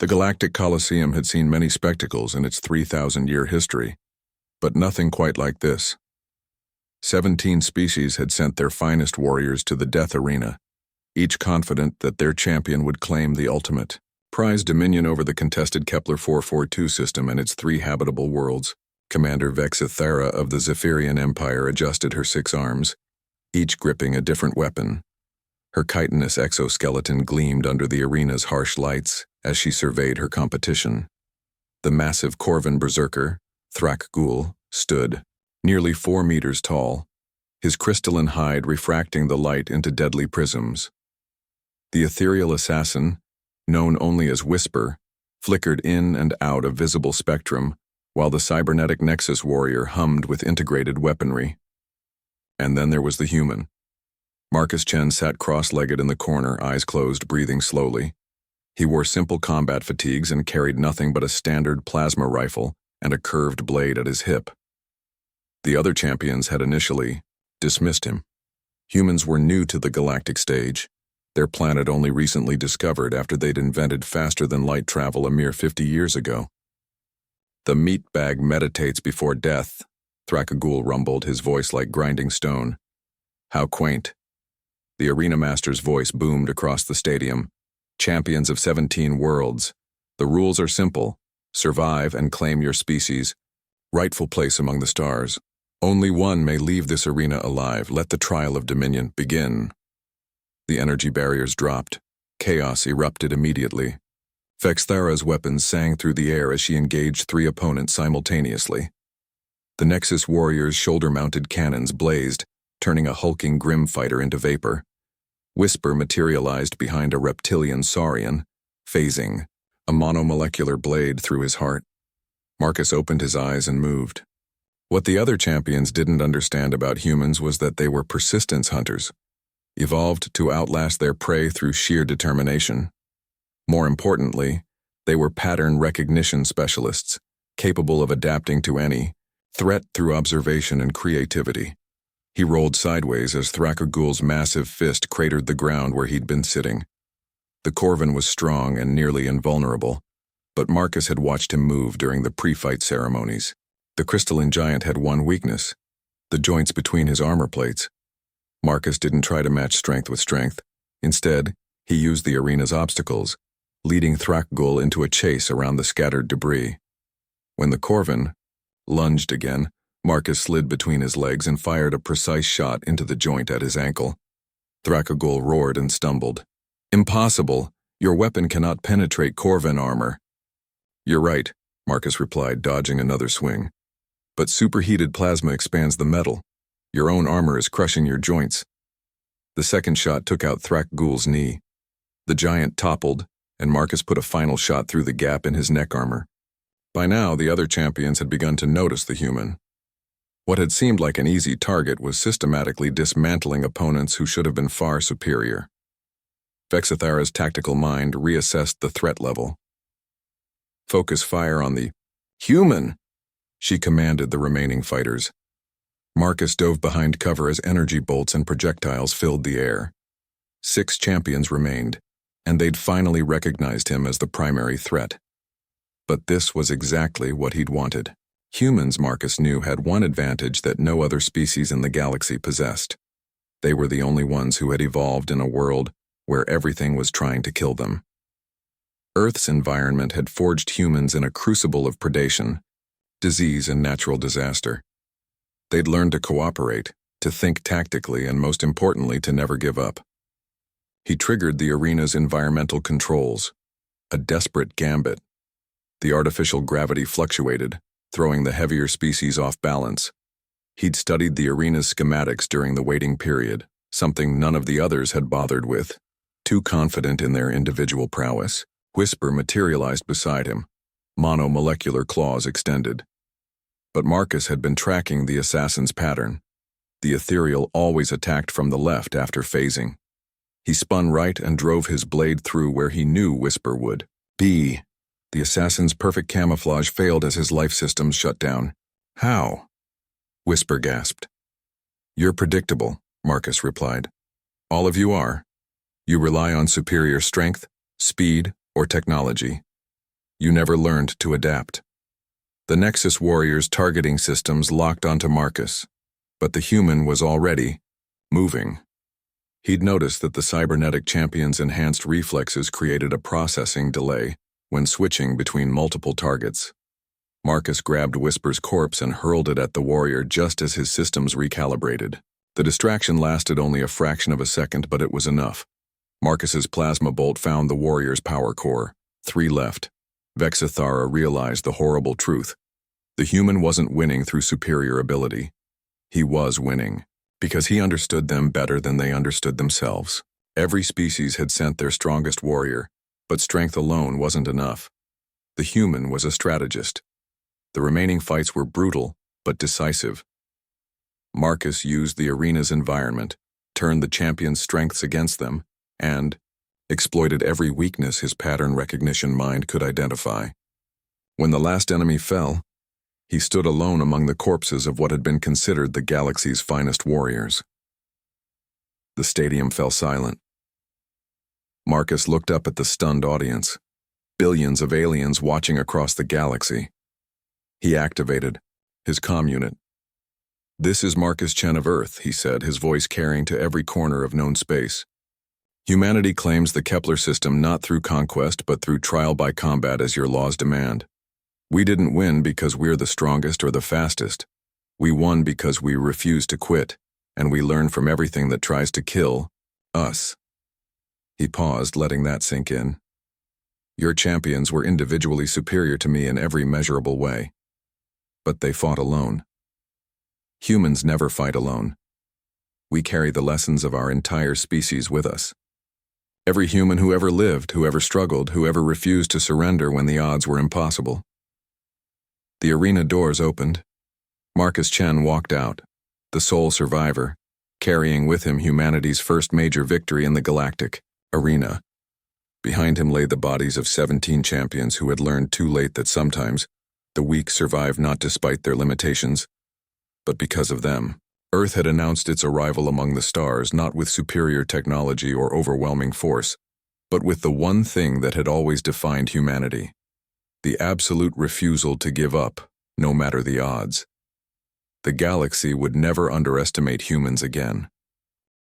The Galactic Colosseum had seen many spectacles in its 3,000-year history, but nothing quite like this. 17 species had sent their finest warriors to the death arena, each confident that their champion would claim the ultimate prize dominion over the contested Kepler 442 system and its 3 habitable worlds. Commander Vexithera of the Zephyrian Empire adjusted her 6 arms, each gripping a different weapon. Her chitinous exoskeleton gleamed under the arena's harsh lights as she surveyed her competition. The massive Corvan berserker, Thrak-Gul, stood, nearly 4 meters tall, his crystalline hide refracting the light into deadly prisms. The ethereal assassin, known only as Whisper, flickered in and out of visible spectrum, while the cybernetic Nexus warrior hummed with integrated weaponry. And then there was the human. Marcus Chen sat cross-legged in the corner, eyes closed, breathing slowly. He wore simple combat fatigues and carried nothing but a standard plasma rifle and a curved blade at his hip. The other champions had initially dismissed him. Humans were new to the galactic stage, their planet only recently discovered after they'd invented faster-than-light travel a mere 50 years ago. "The meat bag meditates before death," Thrak-Gul rumbled, his voice like grinding stone. "How quaint." The arena master's voice boomed across the stadium. "Champions of 17 worlds. The rules are simple. Survive and claim your species. Rightful place among the stars. Only one may leave this arena alive. Let the trial of dominion begin." The energy barriers dropped. Chaos erupted immediately. Vexithera's weapons sang through the air as she engaged 3 opponents simultaneously. The Nexus warriors' shoulder-mounted cannons blazed, turning a hulking grim fighter into vapor. Whisper materialized behind a reptilian saurian, phasing, a monomolecular blade through his heart. Marcus opened his eyes and moved. What the other champions didn't understand about humans was that they were persistence hunters, evolved to outlast their prey through sheer determination. More importantly, they were pattern recognition specialists, capable of adapting to any threat through observation and creativity. He rolled sideways as Thrak-Gul's massive fist cratered the ground where he'd been sitting. The Corvan was strong and nearly invulnerable, but Marcus had watched him move during the pre-fight ceremonies. The crystalline giant had one weakness: the joints between his armor plates. Marcus didn't try to match strength with strength. Instead, he used the arena's obstacles, leading Thrak-Gul into a chase around the scattered debris. When the Corvan lunged again, Marcus slid between his legs and fired a precise shot into the joint at his ankle. Thrak-Gul roared and stumbled. "Impossible! Your weapon cannot penetrate Corvan armor." "You're right," Marcus replied, dodging another swing. "But superheated plasma expands the metal. Your own armor is crushing your joints." The second shot took out Thrak-Gul's knee. The giant toppled, and Marcus put a final shot through the gap in his neck armor. By now, the other champions had begun to notice the human. What had seemed like an easy target was systematically dismantling opponents who should have been far superior. Vexithera's tactical mind reassessed the threat level. "Focus fire on the human," she commanded the remaining fighters. Marcus dove behind cover as energy bolts and projectiles filled the air. 6 champions remained, and they'd finally recognized him as the primary threat. But this was exactly what he'd wanted. Humans, Marcus knew, had one advantage that no other species in the galaxy possessed. They were the only ones who had evolved in a world where everything was trying to kill them. Earth's environment had forged humans in a crucible of predation, disease, and natural disaster. They'd learned to cooperate, to think tactically, and most importantly, to never give up. He triggered the arena's environmental controls, a desperate gambit. The artificial gravity fluctuated, throwing the heavier species off balance. He'd studied the arena's schematics during the waiting period, something none of the others had bothered with. Too confident in their individual prowess, Whisper materialized beside him, monomolecular claws extended. But Marcus had been tracking the assassin's pattern. The ethereal always attacked from the left after phasing. He spun right and drove his blade through where he knew Whisper would be. The assassin's perfect camouflage failed as his life systems shut down. "How?" Whisper gasped. "You're predictable," Marcus replied. "All of you are. You rely on superior strength, speed, or technology. You never learned to adapt. The Nexus warriors' targeting systems locked onto Marcus, but the human was already moving. He'd noticed that the cybernetic champion's enhanced reflexes created a processing delay when switching between multiple targets. Marcus grabbed Whisper's corpse and hurled it at the warrior just as his systems recalibrated. The distraction lasted only a fraction of a second, but it was enough. Marcus's plasma bolt found the warrior's power core. 3 left. Vexithara realized the horrible truth. The human wasn't winning through superior ability. He was winning because he understood them better than they understood themselves. Every species had sent their strongest warrior, but strength alone wasn't enough. The human was a strategist. The remaining fights were brutal, but decisive. Marcus used the arena's environment, turned the champion's strengths against them, and exploited every weakness his pattern recognition mind could identify. When the last enemy fell, he stood alone among the corpses of what had been considered the galaxy's finest warriors. The stadium fell silent. Marcus looked up at the stunned audience, billions of aliens watching across the galaxy. He activated his comm unit. "This is Marcus Chen of Earth," he said, his voice carrying to every corner of known space. "Humanity claims the Kepler system not through conquest but through trial by combat as your laws demand. We didn't win because we're the strongest or the fastest. We won because we refuse to quit, and we learn from everything that tries to kill us." He paused, letting that sink in. "Your champions were individually superior to me in every measurable way, but they fought alone. Humans never fight alone. We carry the lessons of our entire species with us. Every human who ever lived, who ever struggled, who ever refused to surrender when the odds were impossible." The arena doors opened. Marcus Chen walked out, the sole survivor, carrying with him humanity's first major victory in the galactic arena. Behind him lay the bodies of 17 champions who had learned too late that sometimes the weak survive not despite their limitations, but because of them. Earth had announced its arrival among the stars not with superior technology or overwhelming force, but with the one thing that had always defined humanity: the absolute refusal to give up, no matter the odds. The galaxy would never underestimate humans again.